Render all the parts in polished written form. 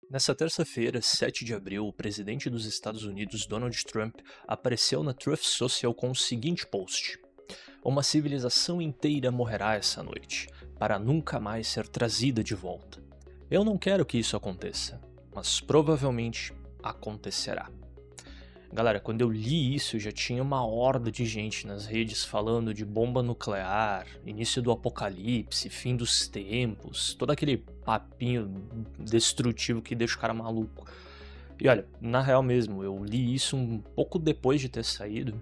Nessa terça-feira, 7 de abril, o presidente dos Estados Unidos, Donald Trump, apareceu na Truth Social com o seguinte post: Uma civilização inteira morrerá essa noite, para nunca mais ser trazida de volta. Eu não quero que isso aconteça, mas provavelmente acontecerá. Galera, quando eu li isso, já tinha uma horda de gente nas redes falando de bomba nuclear, início do apocalipse, fim dos tempos, todo aquele papinho destrutivo que deixa o cara maluco. E olha, na real mesmo, eu li isso um pouco depois de ter saído,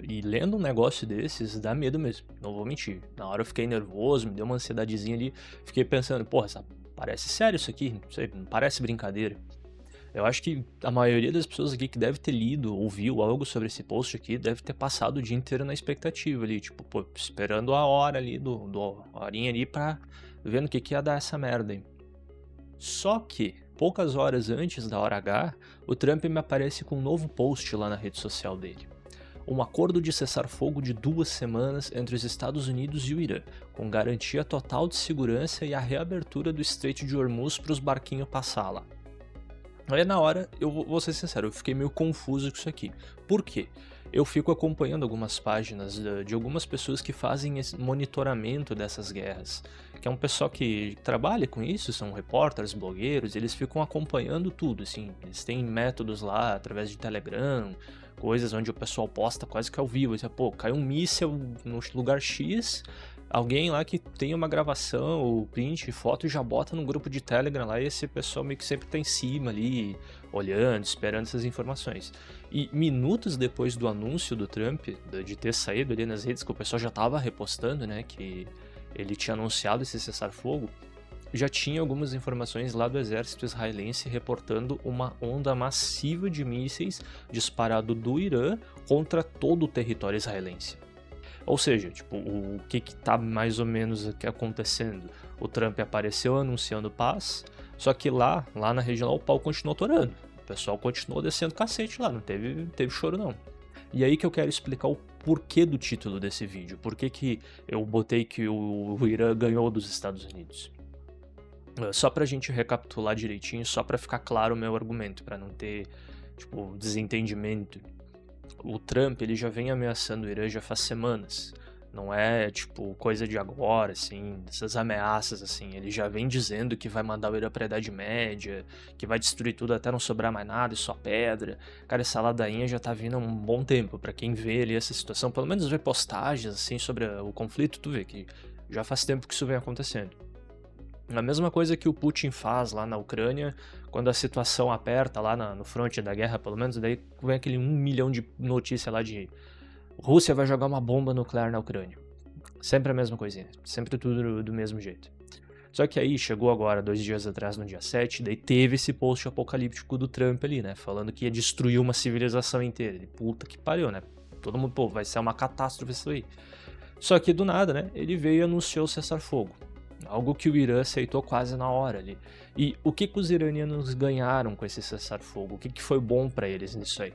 e lendo um negócio desses dá medo mesmo, não vou mentir. Na hora eu fiquei nervoso, me deu uma ansiedadezinha ali, fiquei pensando, porra, parece sério isso aqui, não sei, não parece brincadeira. Eu acho que a maioria das pessoas aqui que deve ter lido ou viu algo sobre esse post aqui deve ter passado o dia inteiro na expectativa ali, tipo, pô, esperando a hora ali a horinha ali pra ver no que ia dar essa merda aí. Só que, poucas horas antes da hora H, o Trump me aparece com um novo post lá na rede social dele. Um acordo de cessar-fogo de 2 semanas entre os Estados Unidos e o Irã, com garantia total de segurança e a reabertura do Estreito de Hormuz para os barquinhos passar lá. Aí na hora, eu vou ser sincero, eu fiquei meio confuso com isso aqui. Por quê? Eu fico acompanhando algumas páginas de algumas pessoas que fazem esse monitoramento dessas guerras, que é um pessoal que trabalha com isso, são repórteres, blogueiros, eles ficam acompanhando tudo, assim, eles têm métodos lá através de Telegram, coisas onde o pessoal posta quase que ao vivo, assim, pô, caiu um míssil no lugar X, alguém lá que tem uma gravação, ou print, foto, já bota no grupo de Telegram lá e esse pessoal meio que sempre tá em cima ali, olhando, esperando essas informações. E minutos depois do anúncio do Trump, de ter saído ali nas redes, que o pessoal já tava repostando, né, que ele tinha anunciado esse cessar-fogo, já tinha algumas informações lá do exército israelense reportando uma onda massiva de mísseis disparado do Irã contra todo o território israelense. Ou seja, tipo, o que tá mais ou menos aqui acontecendo? O Trump apareceu anunciando paz, só que lá na região lá, o pau continuou torando. O pessoal continuou descendo cacete lá, não teve choro não. E aí que eu quero explicar o porquê do título desse vídeo, por que eu botei que o Irã ganhou dos Estados Unidos. Só pra gente recapitular direitinho, só pra ficar claro o meu argumento, pra não ter, tipo, desentendimento. O Trump, ele já vem ameaçando o Irã já faz semanas. Não é, tipo, coisa de agora, assim, dessas ameaças, assim. Ele já vem dizendo que vai mandar o Irã pra Idade Média, que vai destruir tudo até não sobrar mais nada e só pedra. Cara, essa ladainha já tá vindo há um bom tempo. Pra quem vê ali essa situação, pelo menos vê postagens, assim, sobre o conflito, tu vê que já faz tempo que isso vem acontecendo. A mesma coisa que o Putin faz lá na Ucrânia, quando a situação aperta lá no fronte da guerra, pelo menos, daí vem aquele 1 milhão de notícia lá de Rússia vai jogar uma bomba nuclear na Ucrânia. Sempre a mesma coisinha, sempre tudo do mesmo jeito. Só que aí chegou agora, 2 dias atrás, no dia 7, daí teve esse post apocalíptico do Trump ali, né? Falando que ia destruir uma civilização inteira. Ele, puta que pariu, né? Todo mundo, pô, vai ser uma catástrofe isso aí. Só que do nada, né? Ele veio e anunciou o cessar-fogo. Algo que o Irã aceitou quase na hora ali. E o que os iranianos ganharam com esse cessar-fogo? O que foi bom pra eles nisso aí?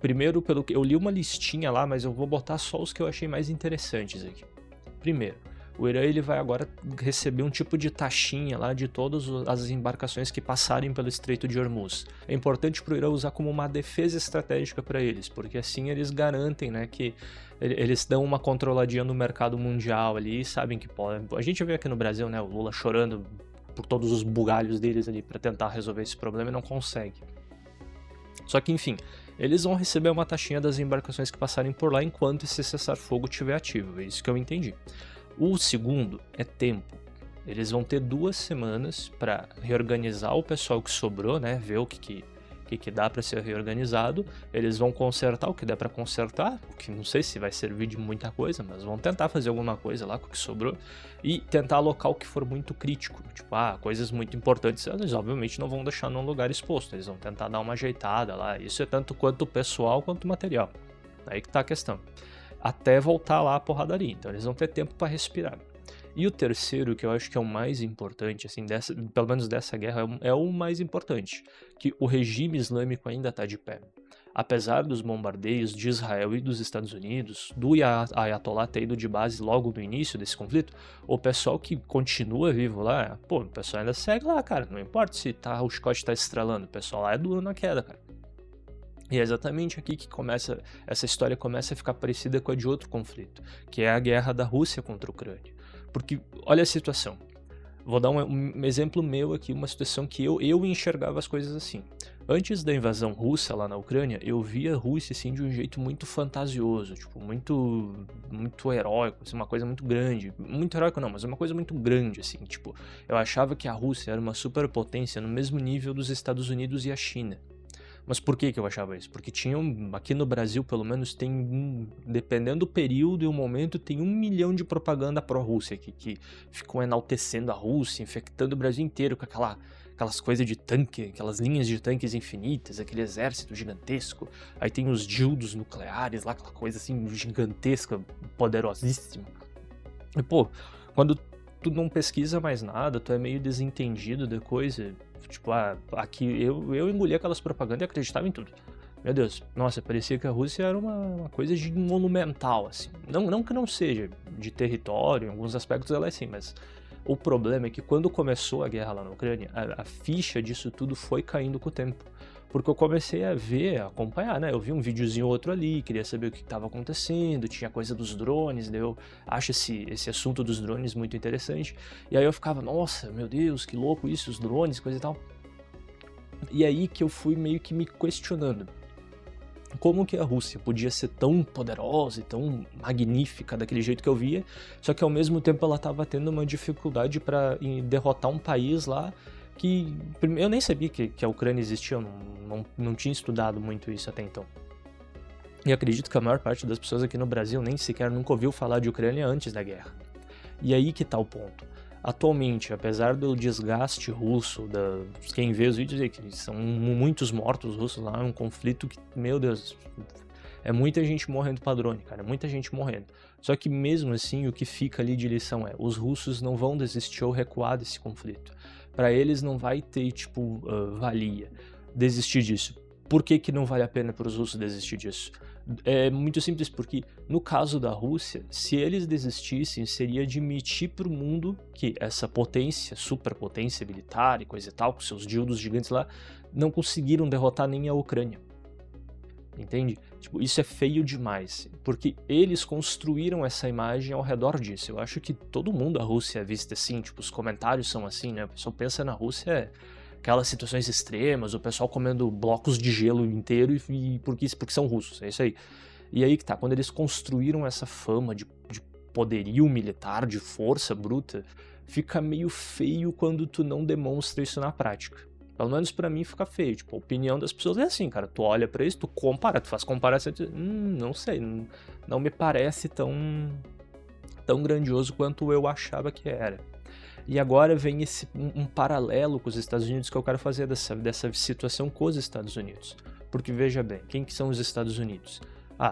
Primeiro, pelo que eu li uma listinha lá, mas eu vou botar só os que eu achei mais interessantes aqui. Primeiro, o Irã ele vai agora receber um tipo de taxinha lá de todas as embarcações que passarem pelo Estreito de Hormuz. É importante para o Irã usar como uma defesa estratégica para eles, porque assim eles garantem, né, que eles dão uma controladinha no mercado mundial ali e sabem que podem. A gente vê aqui no Brasil, né, o Lula chorando por todos os bugalhos deles ali para tentar resolver esse problema e não consegue. Só que enfim, eles vão receber uma taxinha das embarcações que passarem por lá enquanto esse cessar-fogo estiver ativo, é isso que eu entendi. O segundo é tempo. Eles vão ter 2 semanas para reorganizar o pessoal que sobrou, né? Ver o que dá para ser reorganizado. Eles vão consertar o que dá para consertar, o que não sei se vai servir de muita coisa, mas vão tentar fazer alguma coisa lá com o que sobrou e tentar alocar o que for muito crítico. Tipo, coisas muito importantes, eles obviamente não vão deixar num lugar exposto, eles vão tentar dar uma ajeitada lá. Isso é tanto quanto o pessoal quanto o material. Aí que tá a questão. Até voltar lá a porradaria. Então eles vão ter tempo para respirar. E o terceiro, que eu acho que é o mais importante, assim, pelo menos dessa guerra, é o mais importante, que o regime islâmico ainda está de pé. apesar dos bombardeios de Israel e dos Estados Unidos, do Ayatollah ter ido de base logo no início desse conflito, o pessoal que continua vivo lá, pô, o pessoal ainda segue lá, cara, não importa se o chicote tá estralando, o pessoal lá é duro na queda, cara. E é exatamente aqui que essa história começa a ficar parecida com a de outro conflito, que é a guerra da Rússia contra a Ucrânia. Porque, olha a situação. Vou dar um exemplo meu aqui, uma situação que eu enxergava as coisas assim. Antes da invasão russa lá na Ucrânia, eu via a Rússia assim de um jeito muito fantasioso, tipo, muito heróico, assim, uma coisa muito grande. Muito heróico não, mas uma coisa muito grande, assim, tipo, eu achava que a Rússia era uma superpotência no mesmo nível dos Estados Unidos e a China. Mas por que eu achava isso? Porque aqui no Brasil, pelo menos, dependendo do período e o momento, tem 1 milhão de propaganda pró-Rússia que ficam enaltecendo a Rússia, infectando o Brasil inteiro com aquelas coisas de tanque, aquelas linhas de tanques infinitas, aquele exército gigantesco. Aí tem os dildos nucleares lá, aquela coisa assim gigantesca, poderosíssima. E pô, quando tu não pesquisa mais nada, tu é meio desentendido da coisa. Tipo, aqui eu engoli aquelas propagandas e acreditava em tudo. Meu Deus, nossa, parecia que a Rússia era uma coisa de monumental, assim. Não que não seja de território, em alguns aspectos ela é assim, mas o problema é que quando começou a guerra lá na Ucrânia, a ficha disso tudo foi caindo com o tempo. Porque eu comecei a acompanhar, né? Eu vi um videozinho ou outro ali, queria saber o que estava acontecendo, tinha coisa dos drones, daí eu acho esse assunto dos drones muito interessante. E aí eu ficava, nossa, meu Deus, que louco isso, os drones, coisa e tal. E aí que eu fui meio que me questionando. Como que a Rússia podia ser tão poderosa e tão magnífica daquele jeito que eu via, só que ao mesmo tempo ela estava tendo uma dificuldade para derrotar um país lá que eu nem sabia que a Ucrânia existia, eu não tinha estudado muito isso até então. E acredito que a maior parte das pessoas aqui no Brasil nem sequer nunca ouviu falar de Ucrânia antes da guerra. E aí que tá o ponto. Atualmente, apesar do desgaste russo, quem vê os vídeos aí, que são muitos mortos russos lá, é um conflito que, meu Deus, é muita gente morrendo pra drone, cara, é muita gente morrendo. Só que mesmo assim, o que fica ali de lição é, os russos não vão desistir ou recuar desse conflito. Pra eles não vai ter, tipo, valia desistir disso. Por que não vale a pena para os russos desistir disso? É muito simples, porque no caso da Rússia, se eles desistissem, seria admitir para o mundo que essa potência, superpotência militar e coisa e tal, com seus dildos gigantes lá, não conseguiram derrotar nem a Ucrânia. Entende? Tipo, isso é feio demais, porque eles construíram essa imagem ao redor disso. Eu acho que todo mundo a Rússia é vista assim, tipo, os comentários são assim, né? O pessoal pensa na Rússia aquelas situações extremas, o pessoal comendo blocos de gelo inteiro porque são russos, é isso aí. E aí que tá, quando eles construíram essa fama de poderio militar, de força bruta, fica meio feio quando tu não demonstra isso na prática. Pelo menos pra mim fica feio, tipo, a opinião das pessoas é assim, cara, tu olha pra isso, tu compara, tu faz comparação, não sei, não me parece tão grandioso quanto eu achava que era. E agora vem um paralelo com os Estados Unidos que eu quero fazer dessa situação com os Estados Unidos. Porque veja bem, quem que são os Estados Unidos?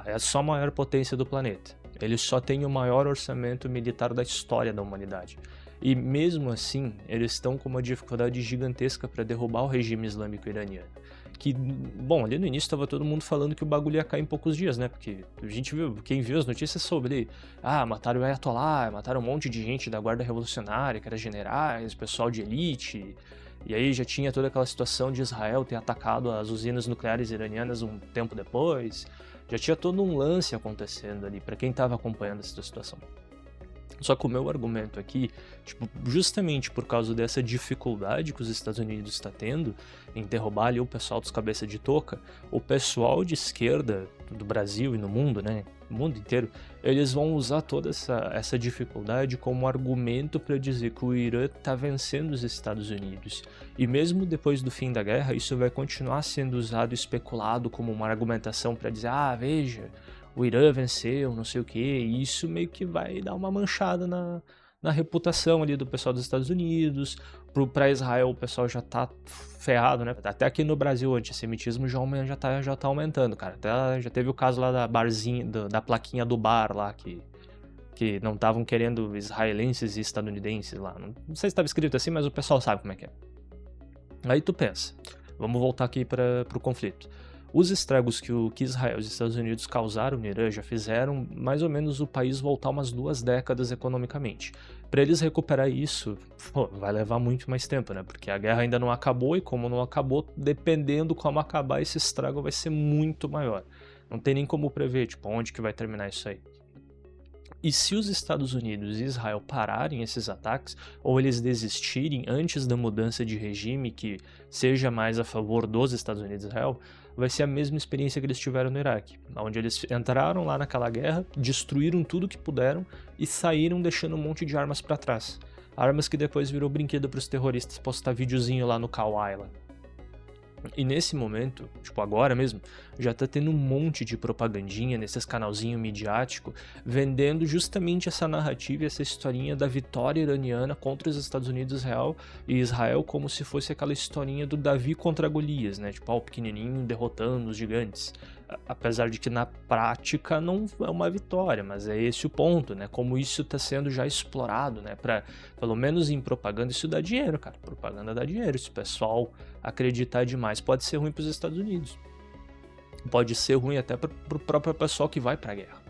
É a só maior potência do planeta. Eles só têm o maior orçamento militar da história da humanidade. E mesmo assim, eles estão com uma dificuldade gigantesca para derrubar o regime islâmico iraniano. Que, bom, ali no início estava todo mundo falando que o bagulho ia cair em poucos dias, né? Porque a gente viu, quem viu as notícias sobre, mataram o Ayatollah, mataram um monte de gente da guarda revolucionária, que era generais, pessoal de elite. E aí já tinha toda aquela situação de Israel ter atacado as usinas nucleares iranianas um tempo depois. Já tinha todo um lance acontecendo ali, para quem estava acompanhando essa situação. Só que o meu argumento aqui, tipo, justamente por causa dessa dificuldade que os Estados Unidos está tendo em derrubar ali o pessoal dos cabeça de touca, o pessoal de esquerda do Brasil e no mundo, né, no mundo inteiro, eles vão usar toda essa dificuldade como argumento para dizer que o Irã está vencendo os Estados Unidos. E mesmo depois do fim da guerra, isso vai continuar sendo usado e especulado como uma argumentação para dizer, veja, o Irã venceu, não sei o que, e isso meio que vai dar uma manchada na reputação ali do pessoal dos Estados Unidos. Pra Israel o pessoal já tá ferrado, né? Até aqui no Brasil o antissemitismo já tá aumentando, cara. Até já teve o caso lá da barzinha, da plaquinha do bar lá, que não estavam querendo israelenses e estadunidenses lá. Não sei se estava escrito assim, mas o pessoal sabe como é que é. Aí tu pensa, vamos voltar aqui pro conflito. Os estragos que Israel e os Estados Unidos causaram no Irã já fizeram mais ou menos o país voltar umas 2 décadas economicamente. Para eles recuperar isso, vai levar muito mais tempo, né? Porque a guerra ainda não acabou e como não acabou, dependendo como acabar, esse estrago vai ser muito maior. Não tem nem como prever, tipo, onde que vai terminar isso aí. E se os Estados Unidos e Israel pararem esses ataques, ou eles desistirem antes da mudança de regime que seja mais a favor dos Estados Unidos e Israel, vai ser a mesma experiência que eles tiveram no Iraque, onde eles entraram lá naquela guerra, destruíram tudo que puderam e saíram deixando um monte de armas para trás. Armas que depois virou brinquedo para os terroristas postar videozinho lá no Kauai lá. E nesse momento, tipo agora mesmo, já tá tendo um monte de propagandinha nesses canalzinho midiático vendendo justamente essa narrativa e essa historinha da vitória iraniana contra os Estados Unidos e Israel como se fosse aquela historinha do Davi contra Golias, né? Tipo, o pequenininho derrotando os gigantes. Apesar de que na prática não é uma vitória, mas é esse o ponto, né? Como isso está sendo já explorado, né? Pelo menos em propaganda, isso dá dinheiro, cara. Propaganda dá dinheiro. Se o pessoal acreditar demais, pode ser ruim para os Estados Unidos. Pode ser ruim até para o próprio pessoal que vai para a guerra.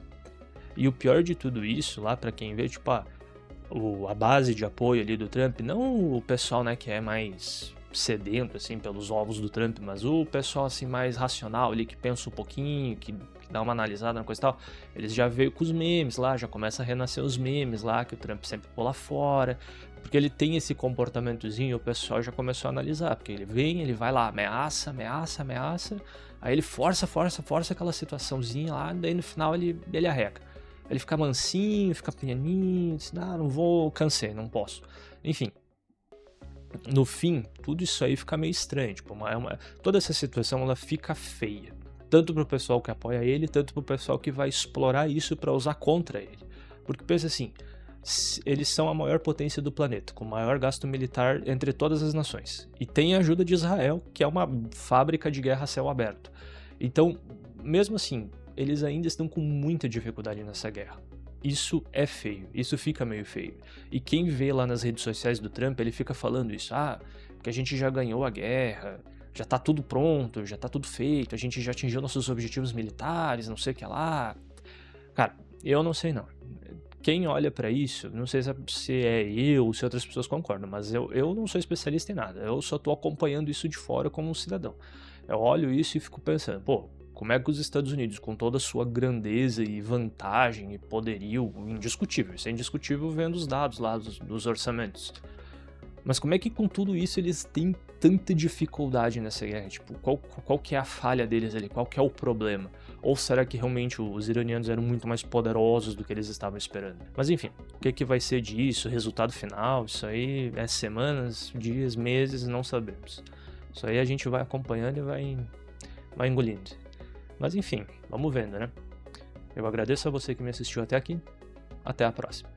E o pior de tudo isso, lá para quem vê, tipo, a base de apoio ali do Trump, não o pessoal, né, que é mais sedento, assim, pelos ovos do Trump, mas o pessoal, assim, mais racional ali, que pensa um pouquinho, que dá uma analisada na coisa e tal, eles já veio com os memes lá, já começa a renascer os memes lá, que o Trump sempre pula fora, porque ele tem esse comportamentozinho, o pessoal já começou a analisar, porque ele vem, ele vai lá, ameaça, aí ele força aquela situaçãozinha lá, daí no final ele arrega. Ele fica mansinho, fica pianinho, diz, não vou, cansei, não posso. Enfim, no fim, tudo isso aí fica meio estranho, tipo, toda essa situação ela fica feia, tanto pro pessoal que apoia ele, tanto pro pessoal que vai explorar isso para usar contra ele. Porque pensa assim, eles são a maior potência do planeta, com o maior gasto militar entre todas as nações, e tem a ajuda de Israel, que é uma fábrica de guerra a céu aberto. Então, mesmo assim, eles ainda estão com muita dificuldade nessa guerra. Isso é feio, isso fica meio feio. E quem vê lá nas redes sociais do Trump, ele fica falando isso, que a gente já ganhou a guerra, já tá tudo pronto, já tá tudo feito, a gente já atingiu nossos objetivos militares, não sei o que lá. Cara, eu não sei não. Quem olha pra isso, não sei se é eu ou se outras pessoas concordam, mas eu não sou especialista em nada, eu só tô acompanhando isso de fora como um cidadão. Eu olho isso e fico pensando, como é que os Estados Unidos, com toda a sua grandeza e vantagem e poderio indiscutível, isso é indiscutível vendo os dados lá dos orçamentos, mas como é que com tudo isso eles têm tanta dificuldade nessa guerra? Tipo, qual que é a falha deles ali? Qual que é o problema? Ou será que realmente os iranianos eram muito mais poderosos do que eles estavam esperando? Mas enfim, o que vai ser disso? O resultado final? Isso aí é semanas, dias, meses, não sabemos. Isso aí a gente vai acompanhando e vai engolindo. Mas enfim, vamos vendo, né? Eu agradeço a você que me assistiu até aqui. Até a próxima.